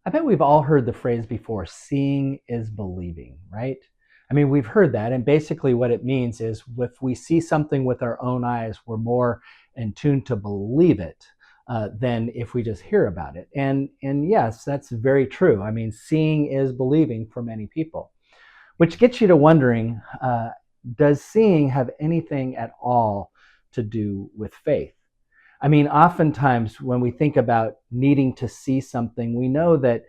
I bet we've all heard the phrase before, seeing is believing, right? I mean, we've heard that, and basically what it means is if we see something with our own eyes, we're more in tune to believe it than if we just hear about it. And yes, that's very true. I mean, seeing is believing for many people, which gets you to wondering, does seeing have anything at all to do with faith? I mean, oftentimes when we think about needing to see something, we know that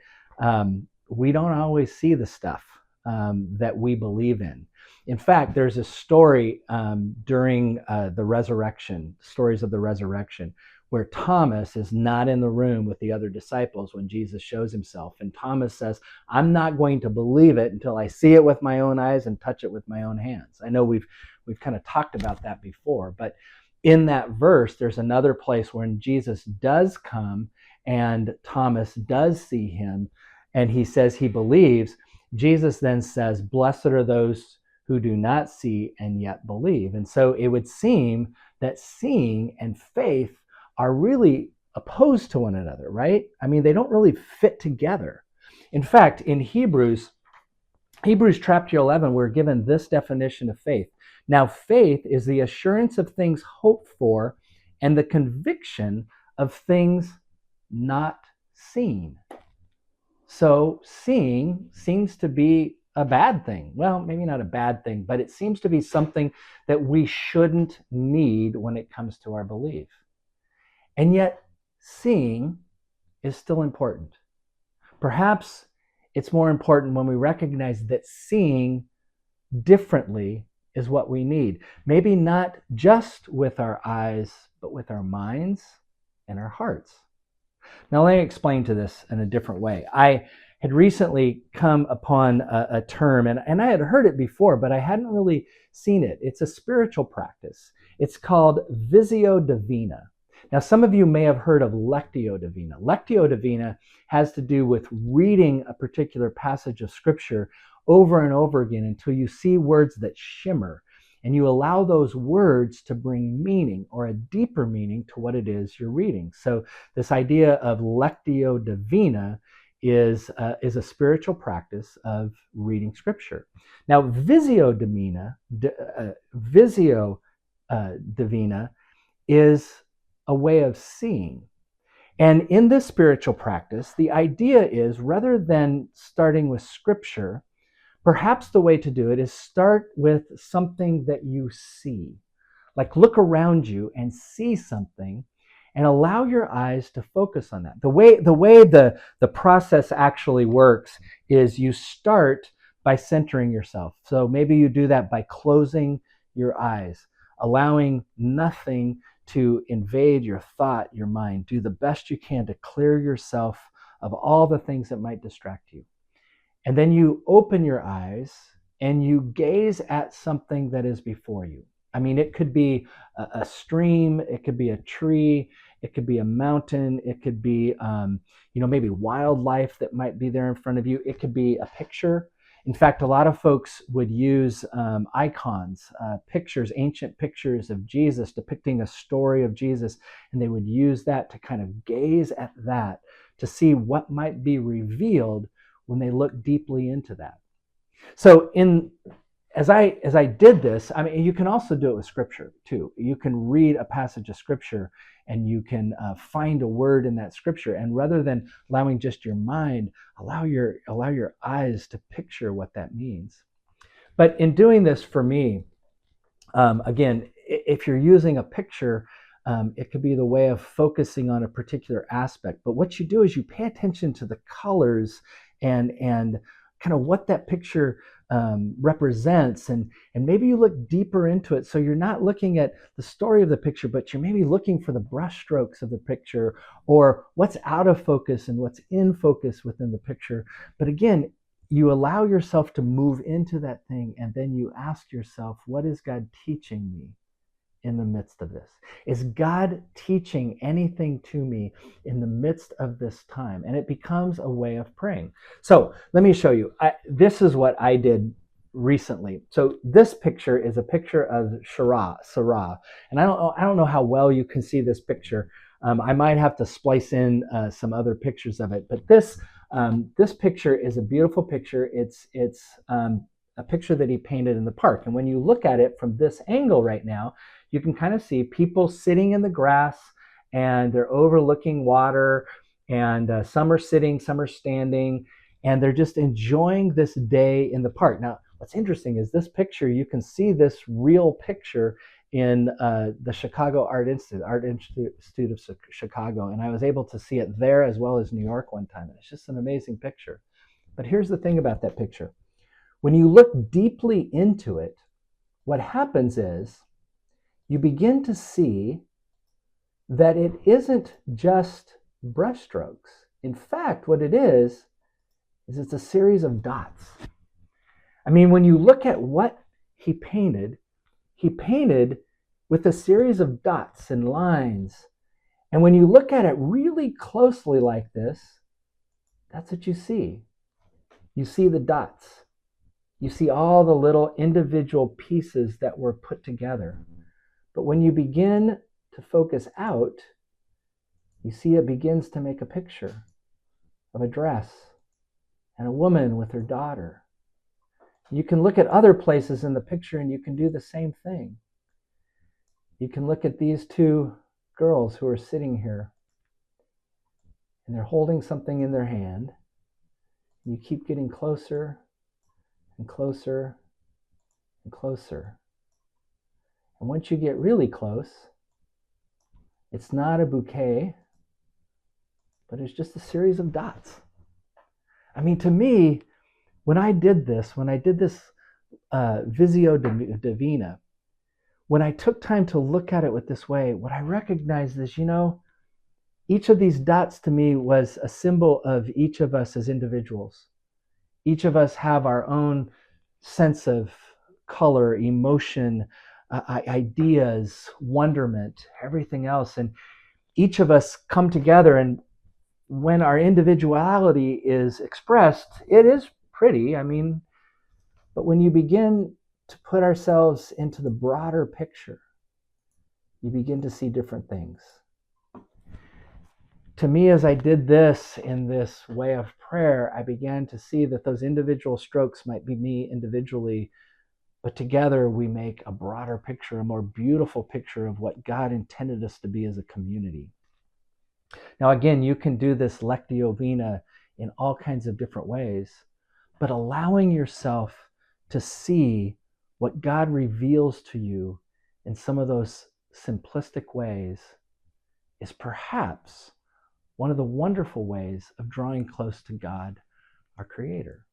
we don't always see the stuff that we believe in. In fact, there's a story during the resurrection, stories of the resurrection, where Thomas is not in the room with the other disciples when Jesus shows himself. And Thomas says, I'm not going to believe it until I see it with my own eyes and touch it with my own hands. I know we've kind of talked about that before, but in that verse, there's another place when Jesus does come and Thomas does see him and he says he believes. Jesus then says, blessed are those who do not see and yet believe. And so it would seem that seeing and faith are really opposed to one another, right? I mean, they don't really fit together. In fact, in Hebrews chapter 11, we're given this definition of faith. Now, faith is the assurance of things hoped for and the conviction of things not seen. So seeing seems to be a bad thing. Well, maybe not a bad thing, but it seems to be something that we shouldn't need when it comes to our belief. And yet, seeing is still important. Perhaps it's more important when we recognize that seeing differently is what we need. Maybe not just with our eyes, but with our minds and our hearts. Now, let me explain to this in a different way. I had recently come upon a term, and I had heard it before, but I hadn't really seen it. It's a spiritual practice. It's called Visio Divina. Now, some of you may have heard of Lectio Divina. Lectio Divina has to do with reading a particular passage of Scripture over and over again until you see words that shimmer, and you allow those words to bring meaning or a deeper meaning to what it is you're reading. So this idea of Lectio Divina is a spiritual practice of reading Scripture. Now, Visio Divina is a way of seeing. And in this spiritual practice, the idea is rather than starting with Scripture, perhaps the way to do it is start with something that you see. Like look around you and see something and allow your eyes to focus on that. The way the process actually works is you start by centering yourself. So maybe you do that by closing your eyes, allowing nothing to invade your thought, your mind. Do the best you can to clear yourself of all the things that might distract you. And then you open your eyes and you gaze at something that is before you. I mean, it could be a stream, it could be a tree, it could be a mountain, it could be, maybe wildlife that might be there in front of you. It could be a picture. In fact, a lot of folks would use icons, pictures, ancient pictures of Jesus depicting a story of Jesus, and they would use that to kind of gaze at that to see what might be revealed when they look deeply into that. So as I did this, I mean, you can also do it with Scripture too. You can read a passage of Scripture and you can find a word in that Scripture, and rather than allowing just your mind, allow your eyes to picture what that means. But in doing this for me, again, if you're using a picture, it could be the way of focusing on a particular aspect. But what you do is you pay attention to the colors and kind of what that picture represents, and maybe you look deeper into it. So you're not looking at the story of the picture, but you're maybe looking for the brushstrokes of the picture, or what's out of focus and what's in focus within the picture. But again, you allow yourself to move into that thing, and then you ask yourself, what is God teaching me in the midst of this? Is God teaching anything to me in the midst of this time? And it becomes a way of praying. So let me show you. This is what I did recently. So this picture is a picture of Sarah. And I don't know how well you can see this picture. I might have to splice in some other pictures of it. But this This picture is a beautiful picture. It's a picture that he painted in the park. And when you look at it from this angle right now, you can kind of see people sitting in the grass and they're overlooking water. And some are sitting, some are standing, and they're just enjoying this day in the park. Now, what's interesting is this picture, you can see this real picture in the Chicago Art Institute of Chicago. And I was able to see it there as well as New York one time. And it's just an amazing picture. But here's the thing about that picture. When you look deeply into it, what happens is you begin to see that it isn't just brushstrokes. In fact, what it is it's a series of dots. I mean, when you look at what he painted with a series of dots and lines. And when you look at it really closely like this, that's what you see. You see the dots. You see all the little individual pieces that were put together. But when you begin to focus out, you see it begins to make a picture of a dress and a woman with her daughter. You can look at other places in the picture and you can do the same thing. You can look at these two girls who are sitting here and they're holding something in their hand. You keep getting closer and closer and closer. And once you get really close, it's not a bouquet, but it's just a series of dots. I mean, to me, when I did this Visio Divina, when I took time to look at it with this way, what I recognized is, each of these dots to me was a symbol of each of us as individuals. Each of us have our own sense of color, emotion, ideas, wonderment, everything else. And each of us come together, and when our individuality is expressed, it is pretty. I mean, but when you begin to put ourselves into the broader picture, you begin to see different things. To me, as I did this in this way of prayer, I began to see that those individual strokes might be me individually, but together we make a broader picture, a more beautiful picture of what God intended us to be as a community. Now, again, you can do this Lectio Divina in all kinds of different ways, but allowing yourself to see what God reveals to you in some of those simplistic ways is perhaps one of the wonderful ways of drawing close to God, our Creator.